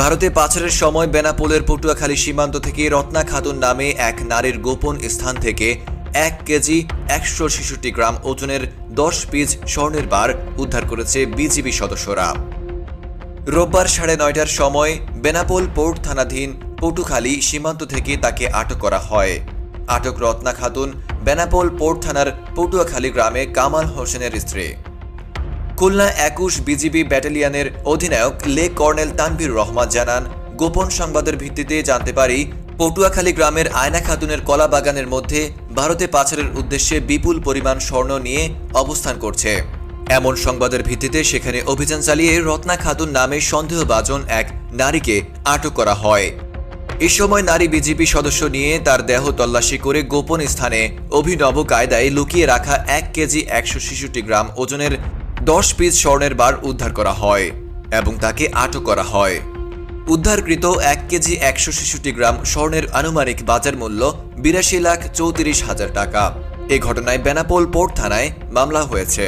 ভারতে পাচারের সময় বেনাপোলের পটুয়াখালী সীমান্ত থেকে রত্না খাতুন নামে এক নারীর গোপন স্থান থেকে 1 কেজি 166 গ্রাম ওজনের 10 পিস স্বর্ণের বার উদ্ধার করেছে বিজিবি সদস্যরা। রোববার 9:30টার সময় বেনাপোল পোর্ট থানাধীন পটুখালী সীমান্ত থেকে তাকে আটক করা হয়। আটক রত্না খাতুন বেনাপোল পোর্ট থানার পটুয়াখালী গ্রামে কামাল হোসেনের স্ত্রী। খুলনা 21 বিজিবি ব্যাটালিয়নের অধিনায়ক লে কর্নেল তানভীর রহমান জানান, গোপন সংবাদের ভিত্তিতে জানতে পারি পটুয়াখালী গ্রামের আয়না খাতুনের কলা বাগানের মধ্যে ভারতে পাচারের উদ্দেশ্যে বিপুল পরিমাণ স্বর্ণ নিয়ে অবস্থান করছে। এমন সংবাদের ভিত্তিতে সেখানে অভিযান চালিয়ে রত্না খাতুন নামে সন্দেহভাজন এক নারীকে আটক করা হয়। এ সময় নারী বিজিবি সদস্য নিয়ে তার দেহ তল্লাশি করে গোপন স্থানে অভিনব কায়দায় লুকিয়ে রাখা 1 কেজি 166 গ্রাম ওজনের 10 পিস স্বর্ণের বার উদ্ধার করা হয় এবং তাকে আটক করা হয়। উদ্ধারকৃত 1 কেজি 166 গ্রাম স্বর্ণের আনুমানিক বাজার মূল্য 82,34,000 টাকা। এ ঘটনায় বেনাপোল পোর্ট থানায় মামলা হয়েছে।